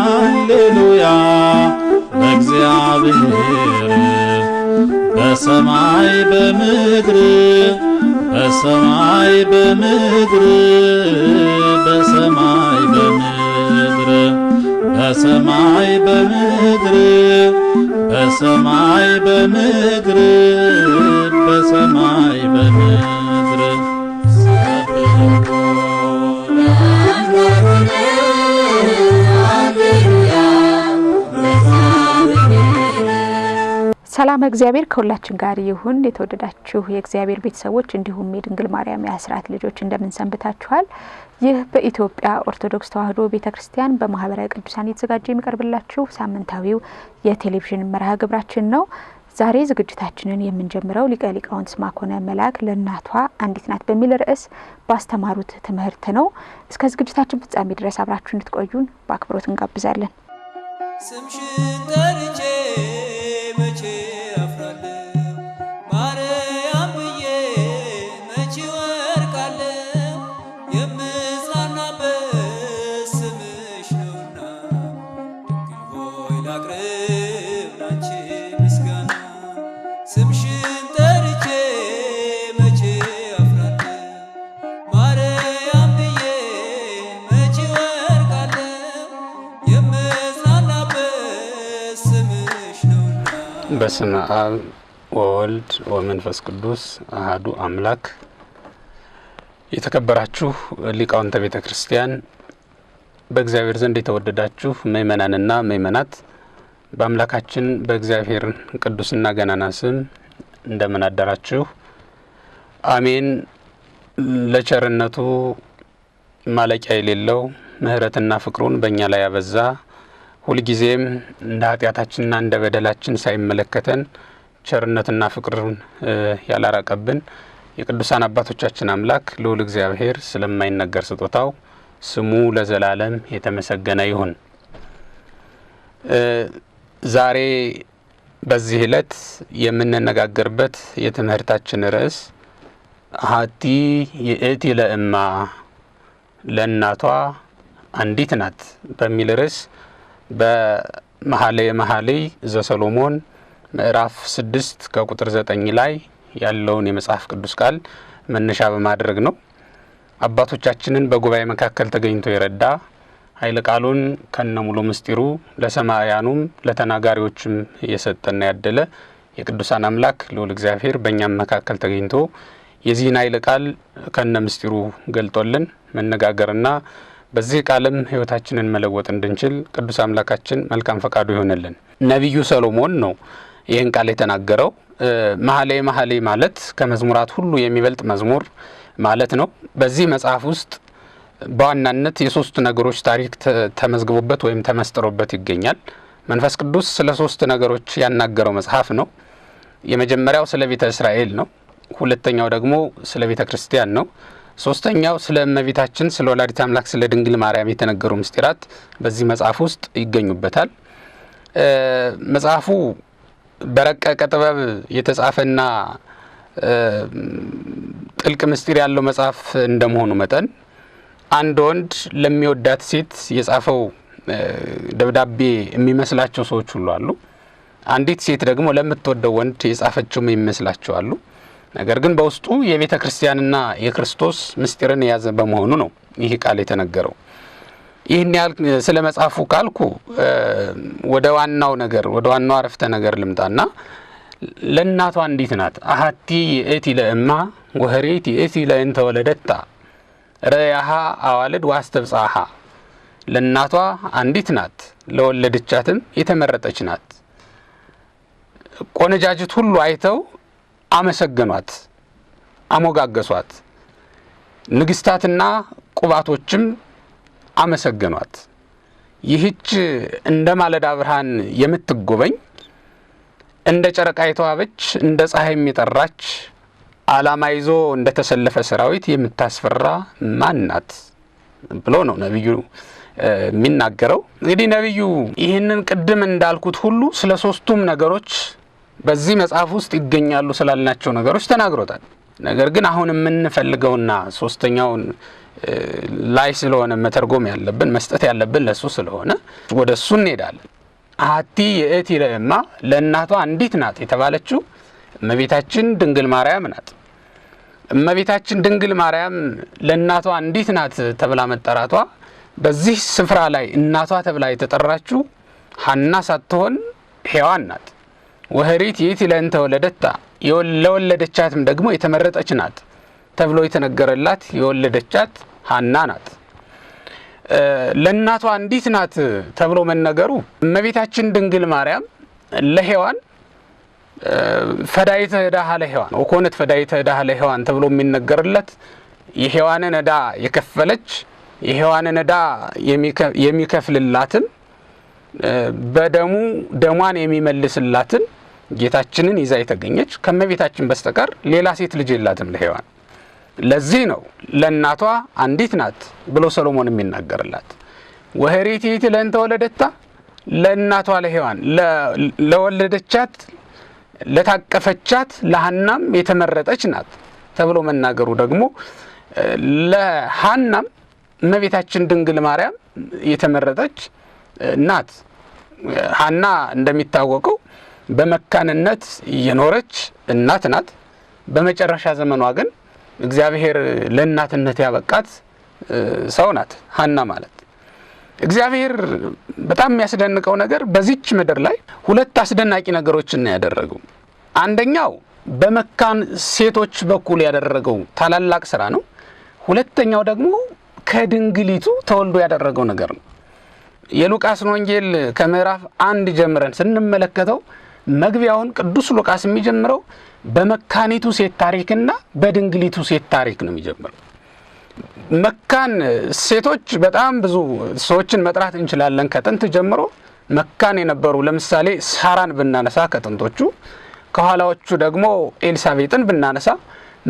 ሃሌሉያ በእግዚአብሔር በሰማይ በምድር በሰማይ በምድር በሰማይ በምድር በሰማይ በምድር በሰማይ በምድር በሰማይ በምድር ሰላም እግዚአብሔር ከሁላችን ጋር ይሁን። የተወደዳችሁ የእግዚአብሔር ቤተሰቦች እንዲሁም የድንግል ማርያም የአስራት ልጆች እንደምን ሰንብታችኋል? ይህ በኢትዮጵያ ኦርቶዶክስ ተዋሕዶ ቤተክርስቲያን በማህበረ ቅዱሳን የተዘጋጀ የሚቀርብላችሁ ሳምንታዊው የቴሌቪዥን መርሃ ግብራችን ነው። ዛሬ ዝግጅታችንን የምንጀምረው ሊቀ ሊቃውንት ስምዐኮነ መላክ ለእናቷ አንዲት ናት በሚል ርዕስ ባስተማሩት ትምህርት ነው። እስከ ዝግጅታችን ፍጻሜ ድረስ አብራችሁ እንድትቆዩን በአክብሮት እንጋብዛለን። ስምሽን ጠርቼ መቼ አፍራለሁ ማርያም ብዬ መቼ ወርቃለሁ የምጽናናበት ስምሽ ነውና ድንግል ሆይ ላቅርብ ላንቺ ምስጋና ስምሽን ጠርቼ መቼ አፍራለሁ ማርያም ብዬ መቼ ወርቃለሁ የምጽናናበት ስምሽ ነውና። በስመ አብ ወወልድ ወመንፈስ ቅዱስ አሐዱ አምላክ። የተከበራችሁ ሊቃውንተ ቤተ ክርስቲያን፣ በእግዚአብሔር ዘንድ የተወደዳችሁ ምእመናንና ምእመናት በአምላካችን በእግዚአብሔር ቅዱስና ገናና ስም እንደምን አደራችሁ? አሜን። ለቸርነቱ ማለቂያ የሌለው ምሕረትና ፍቅሩን በእኛ ላይ ያበዛ ሁልጊዜም እንደ ኃጢአታችንና እንደ በደላችን ሳይመለከተን ቸርነትና ፍቅሩን ያላራቀብን የቅዱሳን አባቶቻችን አምላክ ልዑል እግዚአብሔር ስለማይነገር ስጦታው ስሙ ለዘላለም የተመሰገነ ይሁን። ዛሬ በዚህ ዕለት የምንነጋገርበት የትምህርታችን ርዕስ አሐቲ ይእቲ ለእማ ለእናቷ አንዲት ናት በሚል ርዕስ በመኃልየ መኃልይ ዘሰሎሞን ምዕራፍ 6 ከቁጥር 9 ላይ ያለውን የመጽሐፍ ቅዱስ ቃል መነሻ በማድረግ ነው። አባቶቻችንን በጉባኤ መካከል ተገኝቶ የረዳ ኃይለ ቃሉን ከነሙሉ ምስጢሩ ለሰማያኑም ለተናጋሪዎችም የሰጠና ያደለ የቅዱሳን አምላክ ልዑል እግዚአብሔር በእኛም መካከል ተገኝቶ የዚህን ኃይለ ቃል ከነ ምስጢሩ ገልጦልን መነጋገርና በዚህ ቃልም ሕይወታችንን መለወጥ እንድንችል ቅዱስ አምላካችን መልካም ፈቃዱ ይሆንልን። ነቢዩ ሰሎሞን ነው ይህን ቃል የተናገረው። መኃልየ መኃልይ ማለት ከመዝሙራት ሁሉ የሚበልጥ መዝሙር ማለት ነው። በዚህ መጽሐፍ ውስጥ በዋናነት የሶስት ነገሮች ታሪክ ተመዝግቦበት ወይም ተመስጥሮበት ይገኛል። መንፈስ ቅዱስ ስለ ሶስት ነገሮች ያናገረው መጽሐፍ ነው። የመጀመሪያው ስለ ቤተ እስራኤል ነው። ሁለተኛው ደግሞ ስለ ቤተ ክርስቲያን ነው። ሶስተኛው ስለ እመቤታችን ስለ ወላዲተ አምላክ ስለ ድንግል ማርያም የተነገሩ ምስጢራት በዚህ መጽሐፍ ውስጥ ይገኙበታል። መጽሐፉ በረቀቀ ጥበብ የተጻፈና ጥልቅ ምስጢር ያለው መጽሐፍ እንደመሆኑ መጠን አንድ ወንድ ለሚወዳት ሴት የጻፈው ደብዳቤ የሚመስላቸው ሰዎች ሁሉ አሉ። አንዲት ሴት ደግሞ ለምትወደው ወንድ የጻፈችው የሚመስላቸው አሉ። ነገር ግን በውስጡ የቤተ ክርስቲያንና የክርስቶስ ምስጢርን የያዘ በመሆኑ ነው ይህ ቃል የተነገረው። ይህን ያህል ስለ መጽሐፉ ካልኩ ወደ ዋናው አረፍተ ነገር ልምጣና ለእናቷ አንዲት ናት። አሐቲ ይእቲ ለእማ ወኅሬቲ ይእቲ ለእንተ ወለደታ ረያሃ አዋልድ ወአስተብጽሐ። ለእናቷ አንዲት ናት፣ ለወለደቻትም የተመረጠች ናት። ቆነጃጅት ሁሉ አይተው አመሰገኗት፣ አሞጋገሷት። ንግስታትና ቁባቶችም አመሰገኗት። ይህች እንደ ማለዳ ብርሃን የምትጎበኝ እንደ ጨረቃ የተዋበች እንደ ፀሐይ የጠራች ዓላማ ይዞ እንደ ተሰለፈ ሰራዊት የምታስፈራ ማን ናት ብሎ ነው ነብዩ የሚናገረው። እንግዲህ ነብዩ ይህንን ቅድም እንዳልኩት ሁሉ ስለ ሶስቱም ነገሮች በዚህ መጽሐፍ ውስጥ ይገኛሉ ስላልናቸው ነገሮች ተናግሮታል። ነገር ግን አሁን የምንፈልገውና ሶስተኛውን ላይ ስለሆነ መተርጎም ያለብን መስጠት ያለብን ለሱ ስለሆነ ወደሱ እንሄዳለን። አሐቲ የእቲ ለእማ ለእናቷ አንዲት ናት የተባለችው እመቤታችን ድንግል ማርያም ናት። እመቤታችን ድንግል ማርያም ለእናቷ አንዲት ናት ተብላ መጠራቷ በዚህ ስፍራ ላይ እናቷ ተብላ የተጠራችው ሐና ሳትሆን ሔዋን ናት። ወህሪት ይእቲ ለእንተ ወለደታ ለወለደቻትም ደግሞ የተመረጠች ናት ተብሎ የተነገረላት የወለደቻት ሐና ናት። ለእናቷ አንዲት ናት ተብሎ መነገሩ እመቤታችን ድንግል ማርያም ለሔዋን ፈዳይተ ዕዳሃ ለሔዋን ወኮነት ፈዳይተ ዕዳሃ ለሔዋን ተብሎ የሚነገርለት የሔዋንን ዕዳ የከፈለች የሔዋንን ዕዳ የሚከፍልላትን በደሙ ደሟን የሚመልስላትን ጌታችንን ይዛ የተገኘች ከመቤታችን በስተቀር ሌላ ሴት ልጅ የላትም ለሔዋን። ለዚህ ነው ለእናቷ አንዲት ናት ብሎ ሰሎሞን የሚናገርላት። ወህሪት ይእቲ ለእንተ ወለደታ ለእናቷ ለሔዋን ለወለደቻት ለታቀፈቻት ለሐናም የተመረጠች ናት ተብሎ መናገሩ ደግሞ ለሐናም እመቤታችን ድንግል ማርያም የተመረጠች ናት። ሐና እንደሚታወቀው በመካንነት የኖረች እናት ናት። በመጨረሻ ዘመኗ ግን እግዚአብሔር ለእናትነት ያበቃት ሰው ናት ሐና ማለት። እግዚአብሔር በጣም የሚያስደንቀው ነገር በዚች ምድር ላይ ሁለት አስደናቂ ነገሮችን ያደረገው። አንደኛው በመካን ሴቶች በኩል ያደረገው ታላላቅ ስራ ነው። ሁለተኛው ደግሞ ከድንግሊቱ ተወልዶ ያደረገው ነገር ነው። የሉቃስ ወንጌል ከምዕራፍ 1 ጀምረን ስንመለከተው መግቢያውን ቅዱስ ሉቃስ የሚጀምረው በመካኒቱ ሴት ታሪክና በድንግሊቱ ሴት ታሪክ ነው የሚጀምረው። መካን ሴቶች በጣም ብዙ ሰዎችን መጥራት እንችላለን። ከጥንት ጀምሮ መካን የነበሩ ለምሳሌ ሳራን ብናነሳ ከጥንቶቹ፣ ከኋላዎቹ ደግሞ ኤልሳቤጥን ብናነሳ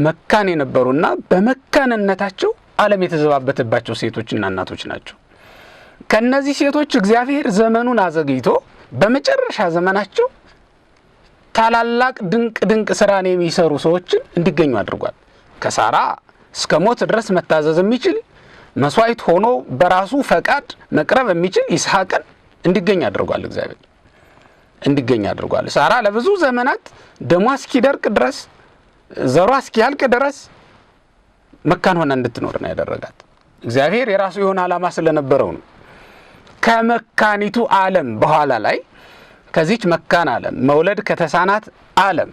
መካን የነበሩና በመካንነታቸው ዓለም የተዘባበተባቸው ሴቶችና እናቶች ናቸው። ከነዚህ ሴቶች እግዚአብሔር ዘመኑን አዘግይቶ በመጨረሻ ዘመናቸው ታላላቅ ድንቅ ስራን የሚሰሩ ሰዎችን እንዲገኙ አድርጓል። ከሳራ እስከ ሞት ድረስ መታዘዝ የሚችል መስዋዕት ሆኖ በራሱ ፈቃድ መቅረብ የሚችል ይስሐቅን እንዲገኝ አድርጓል። እግዚአብሔር እንዲገኝ አድርጓል። ሳራ ለብዙ ዘመናት ደሟ እስኪደርቅ ድረስ ዘሯ እስኪያልቅ ድረስ መካን ሆና እንድትኖር ነው ያደረጋት። እግዚአብሔር የራሱ የሆነ ዓላማ ስለነበረው ነው። ከመካኒቱ ዓለም በኋላ ላይ ከዚች መካን ዓለም መውለድ ከተሳናት ዓለም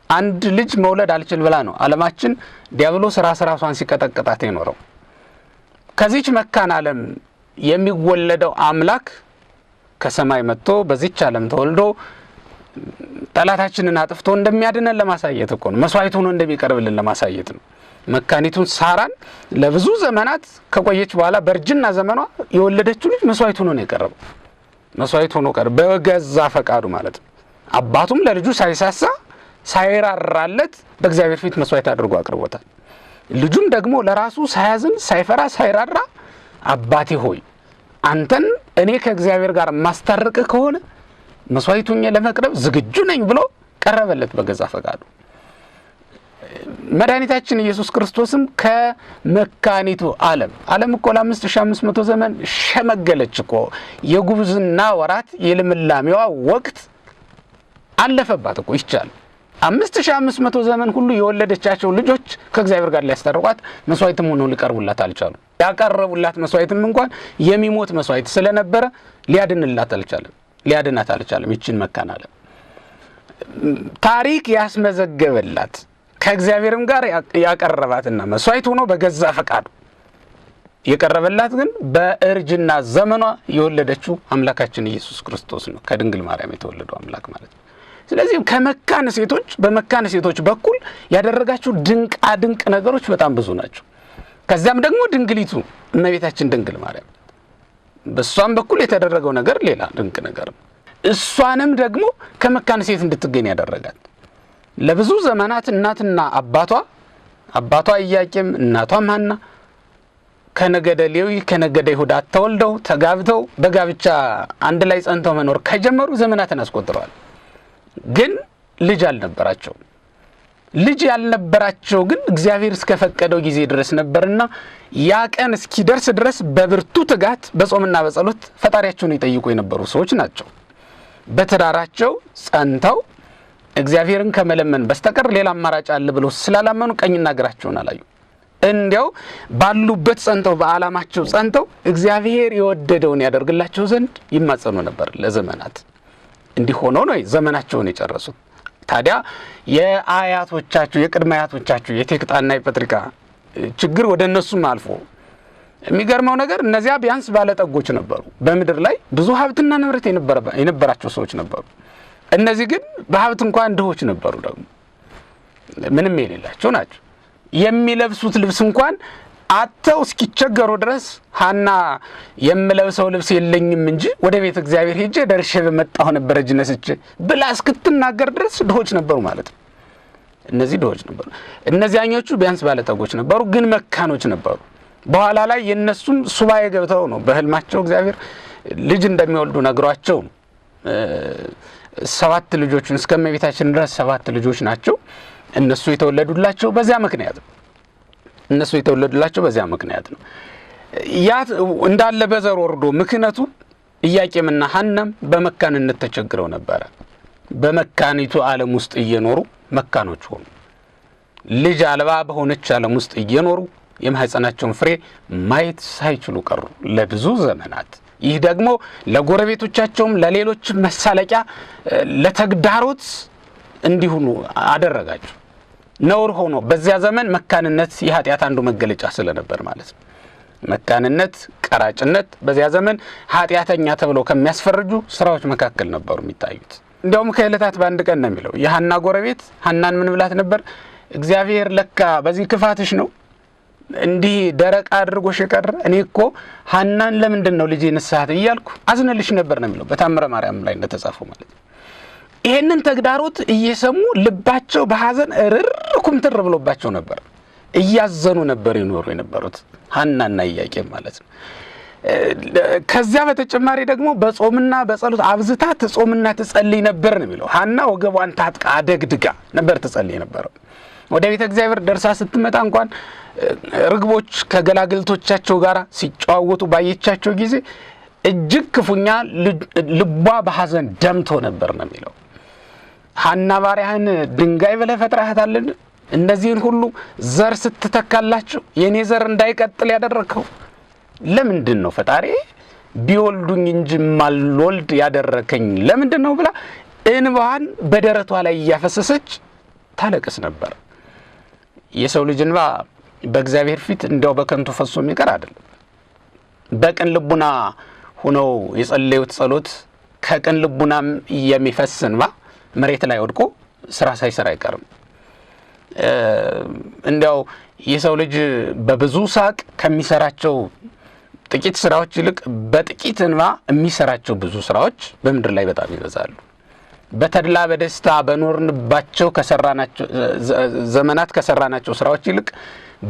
አንድ ልጅ መውለድ አልችል ብላ ነው ዓለማችን ዲያብሎስ ራሷን ሲቀጠቅጣት የኖረው። ከዚች መካን ዓለም የሚወለደው አምላክ ከሰማይ መጥቶ በዚች ዓለም ተወልዶ ጠላታችንን አጥፍቶ እንደሚያድነን ለማሳየት እኮ ነው። መስዋዕት ሆኖ እንደሚቀርብልን ለማሳየት ነው። መካኒቱን ሳራን ለብዙ ዘመናት ከቆየች በኋላ በእርጅና ዘመኗ የወለደችው ልጅ መስዋዕት ሆኖ ነው የቀረበው። መስዋዕት ሆኖ ቀርቦ በገዛ ፈቃዱ ማለት ነው። አባቱም ለልጁ ሳይሳሳ ሳይራራለት በእግዚአብሔር ፊት መስዋዕት አድርጎ አቅርቦታል። ልጁም ደግሞ ለራሱ ሳያዝን ሳይፈራ ሳይራራ አባቴ ሆይ አንተን እኔ ከእግዚአብሔር ጋር ማስታረቅ ከሆነ መስዋዕቱን ለመቅረብ ዝግጁ ነኝ ብሎ ቀረበለት በገዛ ፈቃዱ። መድኃኒታችን ኢየሱስ ክርስቶስም ከመካኒቱ ዓለም እኮ ለ5500 ዘመን ሸመገለች እኮ። የጉብዝና ወራት የልምላሜዋ ወቅት አለፈባት እኮ ይቻል 5500 ዘመን ሁሉ የወለደቻቸው ልጆች ከእግዚአብሔር ጋር ሊያስታርቋት መስዋዕትም ሆነው ሊቀርቡላት አልቻሉም። ያቀረቡላት መስዋዕትም እንኳን የሚሞት መስዋዕት ስለነበረ ሊያድናት አልቻለም። ይችን መካን ዓለም ታሪክ ያስመዘገበላት ከእግዚአብሔርም ጋር ያቀረባትና መስዋዕት ሆኖ በገዛ ፈቃዱ የቀረበላት ግን በእርጅና ዘመኗ የወለደችው አምላካችን ኢየሱስ ክርስቶስ ነው። ከድንግል ማርያም የተወለደው አምላክ ማለት ነው። ስለዚህ በመካን ሴቶች በኩል ያደረጋቸው ድንቅ ነገሮች በጣም ብዙ ናቸው። ከዚያም ደግሞ ድንግሊቱ እመቤታችን ድንግል ማርያም በሷም በኩል የተደረገው ነገር ሌላ ድንቅ ነገር ነው። እሷንም ደግሞ ከመካን ሴት እንድትገኝ ያደረጋት ለብዙ ዘመናት እናትና አባቷ ኢያቄም እናቷም ሐና ከነገደ ሌዊ ከነገደ ይሁዳ ተወልደው ተጋብተው በጋብቻ አንድ ላይ ጸንተው መኖር ከጀመሩ ዘመናትን አስቆጥረዋል። ግን ልጅ አልነበራቸው። ልጅ ያልነበራቸው ግን እግዚአብሔር እስከፈቀደው ጊዜ ድረስ ነበርና ያ ቀን እስኪደርስ ድረስ በብርቱ ትጋት በጾምና በጸሎት ፈጣሪያቸውን ይጠይቁ የነበሩ ሰዎች ናቸው። በትዳራቸው ጸንተው እግዚአብሔርን ከመለመን በስተቀር ሌላ አማራጭ አለ ብለው ስላላመኑ ቀኝና ግራቸውን አላዩ። እንዲያው ባሉበት ጸንተው በዓላማቸው ጸንተው እግዚአብሔር የወደደውን ያደርግላቸው ዘንድ ይማጸኑ ነበር ለዘመናት። እንዲህ ሆኖ ነው ዘመናቸውን የጨረሱት። ታዲያ የአያቶቻቸው የቅድመ አያቶቻቸው የቴክጣና የጴጥርቃ ችግር ወደ እነሱም አልፎ የሚገርመው ነገር እነዚያ ቢያንስ ባለጠጎች ነበሩ። በምድር ላይ ብዙ ሀብትና ንብረት የነበራቸው ሰዎች ነበሩ። እነዚህ ግን በሀብት እንኳን ድሆች ነበሩ። ደግሞ ምንም የሌላቸው ናቸው። የሚለብሱት ልብስ እንኳን አጥተው እስኪቸገሩ ድረስ ሐና የምለብሰው ልብስ የለኝም እንጂ ወደ ቤተ እግዚአብሔር ሄጄ ደርሼ በመጣሁ ነበር እጅ ነስቼ ብላ እስክትናገር ድረስ ድሆች ነበሩ ማለት ነው። እነዚህ ድሆች ነበሩ። እነዚያኞቹ ቢያንስ ባለጠጎች ነበሩ፣ ግን መካኖች ነበሩ። በኋላ ላይ የነሱም ሱባኤ ገብተው ነው በህልማቸው እግዚአብሔር ልጅ እንደሚወልዱ ነግሯቸው 7 ልጆችን እስከመቤታችን ድረስ 7 ልጆች ናቸው እነሱ የተወለዱላቸው በዚያ ምክንያት ነው። ያ እንዳለ በዘር ወርዶ ምክንያቱ ኢያቄምና ሐናም በመካንነት ተቸግረው ነበር። በመካኒቱ ዓለም ውስጥ እየኖሩ መካኖች ሆኑ። ልጅ አልባ በሆነች ዓለም ውስጥ እየኖሩ የማህፀናቸውን ፍሬ ማየት ሳይችሉ ቀሩ ለብዙ ዘመናት። ይህ ደግሞ ለጎረቤቶቻቸውም ለሌሎች መሳለቂያ ለተግዳሮት እንዲሆኑ አደረጋቸው። ነውር ሆኖ በዚያ ዘመን መካንነት የኃጢአት አንዱ መገለጫ ስለነበር ማለት ነው። መካንነት፣ ቀራጭነት በዚያ ዘመን ኃጢአተኛ ተብለው ከሚያስፈርጁ ስራዎች መካከል ነበሩ የሚታዩት። እንዲያውም ከዕለታት በአንድ ቀን ነው የሚለው የሐና ጎረቤት ሐናን ምን ብላት ነበር? እግዚአብሔር ለካ በዚህ ክፋትሽ ነው እንዲህ ደረቅ አድርጎሽ የቀረ እኔ እኮ ሐናን ለምንድን ነው ልጄ ንስሐት እያልኩ አዝነልሽ ነበር ነው የሚለው በታምረ ማርያም ላይ እንደተጻፈው ማለት ነው። ይሄንን ተግዳሮት እየሰሙ ልባቸው በሐዘን ኩምትር ብሎባቸው ነበር። እያዘኑ ነበር ይኖሩ የነበሩት ሐናና ኢያቄም ማለት ነው። ከዚያ በተጨማሪ ደግሞ በጾምና በጸሎት አብዝታ ትጾምና ትጸልይ ነበር ነው የሚለው። ሐና ወገቧን ታጥቃ አደግድጋ ነበር ትጸልይ ነበር። ወደ ቤተ እግዚአብሔር ደርሳ ስትመጣ እንኳን ርግቦች ከገላግልቶቻቸው ጋር ሲጫወቱ ባየቻቸው ጊዜ እጅግ ክፉኛ ልቧ በሐዘን ደምቶ ነበር ነው የሚለው። ሐና ባሪያህን ድንጋይ ብለህ ፈጥረሃታልን? እነዚህን ሁሉ ዘር ስትተካላቸው የኔ ዘር እንዳይቀጥል ያደረከው ለምንድን ነው? ፈጣሪ ቢወልዱኝ እንጂ ማልወልድ ያደረከኝ ለምንድን ነው ብላ እንባዋን በደረቷ ላይ እያፈሰሰች ታለቅስ ነበር። የሰው ልጅ እንባ በእግዚአብሔር ፊት እንዲያው በከንቱ ፈሶ የሚቀር አይደለም። በቅን ልቡና ሆነው የጸለዩት ጸሎት ከቅን ልቡናም የሚፈስ እንባ መሬት ላይ ወድቆ ስራ ሳይሰራ አይቀርም። እንዲያው የሰው ልጅ በብዙ ሳቅ ከሚሰራቸው ጥቂት ስራዎች ይልቅ በጥቂት እንባ የሚሰራቸው ብዙ ስራዎች በምድር ላይ በጣም ይበዛሉ። በተድላ በደስታ በኖርንባቸው ከሰራናቸው ዘመናት ከሰራናቸው ስራዎች ይልቅ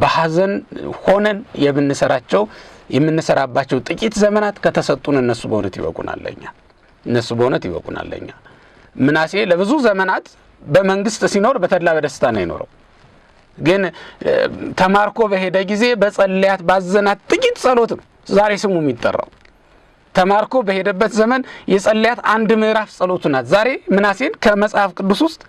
በሐዘን ሆነን የምንሰራባቸው ጥቂት ዘመናት ከተሰጡን እነሱ በእውነት ይበቁናል ለኛ። ምናሴ ለብዙ ዘመናት በመንግስት ሲኖር በተድላ በደስታ ነው የኖረው። ግን ተማርኮ በሄደ ጊዜ በጸለያት ባዘናት ጥቂት ጸሎት ነው ዛሬ ስሙ የሚጠራው። ተማርኮ በሄደበት ዘመን የጸለያት አንድ ምዕራፍ ጸሎቱ ናት ዛሬ ምናሴን ከመጽሐፍ ቅዱስ ውስጥ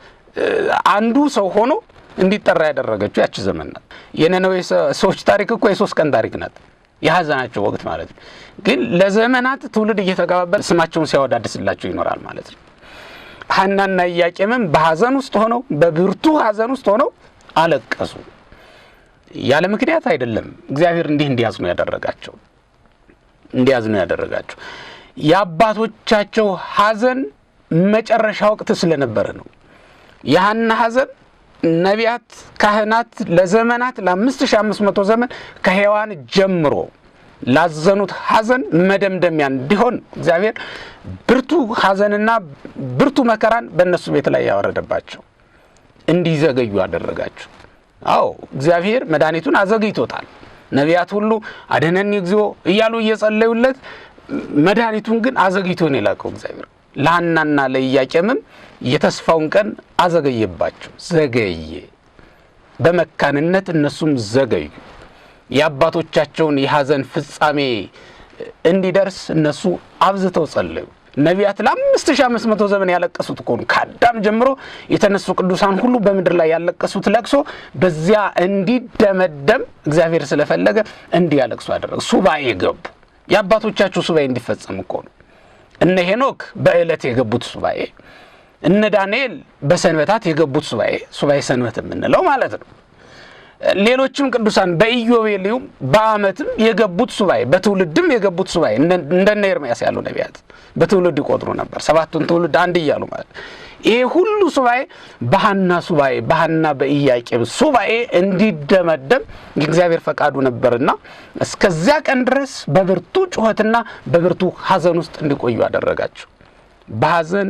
አንዱ ሰው ሆኖ እንዲጠራ ያደረገችው ያቺ ዘመን ናት። የነነዌ ሰዎች ታሪክ እኮ የ3 ቀን ታሪክ ናት፣ የሐዘናቸው ወቅት ማለት ነው። ግን ለዘመናት ትውልድ እየተቀባበለ ስማቸውን ሲያወዳድስላቸው ይኖራል ማለት ነው። ሐናና ኢያቄምም በሐዘን ውስጥ ሆነው በብርቱ ሐዘን ውስጥ ሆነው አለቀሱ። ያለ ምክንያት አይደለም እግዚአብሔር እንዲያዝኑ ያደረጋቸው የአባቶቻቸው ሐዘን መጨረሻ ወቅት ስለነበረ ነው። የሐና ሐዘን ነቢያት ካህናት ለዘመናት ለ5500 ዘመን ከሔዋን ጀምሮ ላዘኑት ሐዘን መደምደሚያ እንዲሆን እግዚአብሔር ብርቱ ሐዘንና ብርቱ መከራን በእነሱ ቤት ላይ ያወረደባቸው እንዲዘገዩ አደረጋቸው። አዎ እግዚአብሔር መድኃኒቱን አዘግይቶታል። ነቢያት ሁሉ አድነኒ እግዚኦ እያሉ እየጸለዩለት መድኃኒቱን ግን አዘግይቶ ነው የላከው እግዚአብሔር። ለሐናና ለኢያቄምም የተስፋውን ቀን አዘገየባቸው። ዘገየ በመካንነት እነሱም ዘገዩ። የአባቶቻቸውን የሐዘን ፍጻሜ እንዲደርስ እነሱ አብዝተው ጸለዩ። ነቢያት ለ5500 ዘመን ያለቀሱት እኮ ነው። ከአዳም ጀምሮ የተነሱ ቅዱሳን ሁሉ በምድር ላይ ያለቀሱት ለቅሶ በዚያ እንዲደመደም እግዚአብሔር ስለፈለገ እንዲያለቅሱ አደረገ። ሱባኤ ገቡ። የአባቶቻቸው ሱባኤ እንዲፈጸም እኮ ነው። እነ ሄኖክ በእለት የገቡት ሱባኤ፣ እነ ዳንኤል በሰንበታት የገቡት ሱባኤ ሰንበት የምንለው ማለት ነው። ሌሎችም ቅዱሳን በኢዮቤልዩም በዓመትም የገቡት ሱባኤ፣ በትውልድም የገቡት ሱባኤ እንደነ ኤርምያስ ያሉ ነቢያት በትውልድ ይቆጥሩ ነበር። 7ቱን ትውልድ አንድ እያሉ ማለት ይሄ ሁሉ ሱባኤ በሐና በኢያቄም ሱባኤ እንዲደመደም የእግዚአብሔር ፈቃዱ ነበርና እስከዚያ ቀን ድረስ በብርቱ ጩኸትና በብርቱ ሐዘን ውስጥ እንዲቆዩ አደረጋቸው። በሐዘን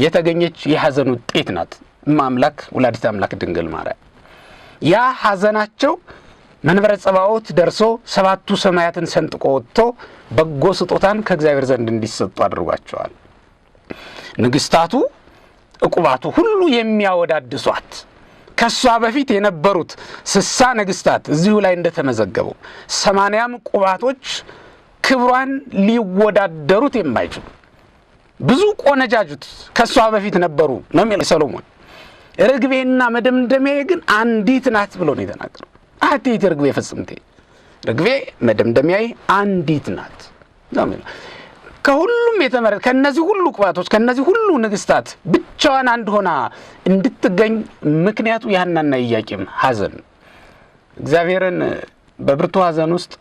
የተገኘች የሐዘን ውጤት ናት ማምላክ ወላዲተ አምላክ ድንግል ማርያም። ያ ሐዘናቸው መንበረ ጸባዖት ደርሶ 7ቱ ሰማያትን ሰንጥቆ ወጥቶ በጎ ስጦታን ከእግዚአብሔር ዘንድ እንዲሰጡ አድርጓቸዋል። ንግስታቱ ዕቁባቱ ሁሉ የሚያወዳድሷት ከሷ በፊት የነበሩት 60 ነገስታት እዚሁ ላይ እንደተመዘገቡ 80 ቁባቶች ክብሯን ሊወዳደሩት የማይችሉ ብዙ ቆነጃጁት ከሷ በፊት ነበሩ ነው የሚለው ሰሎሞን። ርግቤና መደምደሚያዬ ግን አንዲት ናት ብሎ ነው የተናገረው። አትይት ርግቤ ፈጽምቴ ርግቤ መደምደሚያዬ አንዲት ናት ነው የሚለው። ከሁሉም የተመረጠ ከነዚህ ሁሉ ቁባቶች ከነዚህ ሁሉ ንግስታት ብቻዋን አንድ ሆና እንድትገኝ ምክንያቱ የሐናና ኢያቄም ሐዘን። እግዚአብሔርን በብርቱ ሐዘን ውስጥ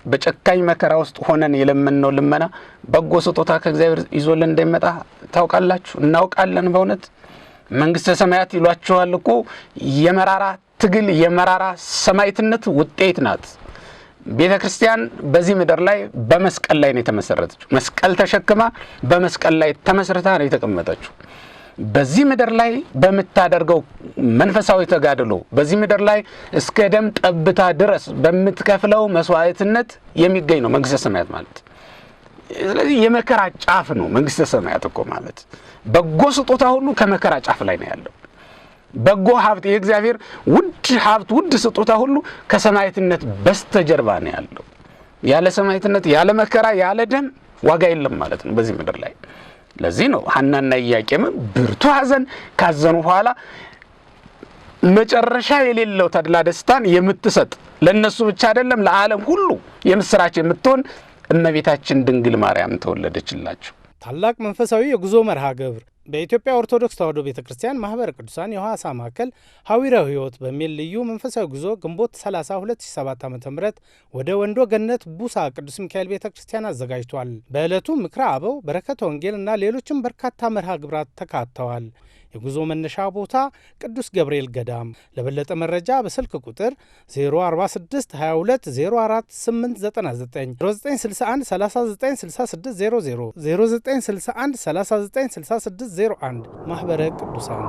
በጨካኝ መከራ ውስጥ ሆነን የለመንነው ልመና በጎ ስጦታ ከእግዚአብሔር ይዞልን እንደሚመጣ ታውቃላችሁ፣ እናውቃለን። በእውነት መንግስተ ሰማያት ይሏቸዋል እኮ የመራራ ትግል የመራራ ሰማዕትነት ውጤት ናት። ቤተ ክርስቲያን በዚህ ምድር ላይ በመስቀል ላይ ነው የተመሰረተችው። መስቀል ተሸክማ በመስቀል ላይ ተመስርታ ነው የተቀመጠችው። በዚህ ምድር ላይ በምታደርገው መንፈሳዊ ተጋድሎ በዚህ ምድር ላይ እስከ ደም ጠብታ ድረስ በምትከፍለው መስዋዕትነት የሚገኝ ነው መንግስተ ሰማያት ማለት። ስለዚህ የመከራ ጫፍ ነው መንግስተ ሰማያት እኮ ማለት። በጎ ስጦታ ሁሉ ከመከራ ጫፍ ላይ ነው ያለው። በጎ ሀብት የእግዚአብሔር ውድ ሀብት ውድ ስጦታ ሁሉ ከሰማዕትነት በስተጀርባ ነው ያለው። ያለ ሰማዕትነት ያለ መከራ ያለ ደም ዋጋ የለም ማለት ነው በዚህ ምድር ላይ። ለዚህ ነው ሐናና ኢያቄም ብርቱ ሐዘን ካዘኑ በኋላ መጨረሻ የሌለው ተድላ ደስታን የምትሰጥ ለነሱ ብቻ አይደለም ለዓለም ሁሉ የምስራች የምትሆን እመቤታችን ድንግል ማርያም ተወለደችላቸው። ታላቅ መንፈሳዊ የጉዞ መርሃ ግብር በኢትዮጵያ ኦርቶዶክስ ተዋሕዶ ቤተክርስቲያን ማህበረ ቅዱሳን የሐዋሳ ማዕከል ሐዊረ ሕይወት በሚል ልዩ መንፈሳዊ ጉዞ ግንቦት 30 2007 ዓ.ም ወደ ወንዶ ገነት ቡሳ ቅዱስ ሚካኤል ቤተክርስቲያን አዘጋጅቷል። በዕለቱ ምክረ አበው፣ በረከተ ወንጌል እና ሌሎችም በርካታ መርሃ ግብራት ተካተዋል። የጉዞ መነሻ ቦታ ቅዱስ ገብርኤል ገዳም። ለበለጠ መረጃ በስልክ ቁጥር 046 22 04 899 0961 39 66 00 0961 39 66 01 ማህበረ ቅዱሳን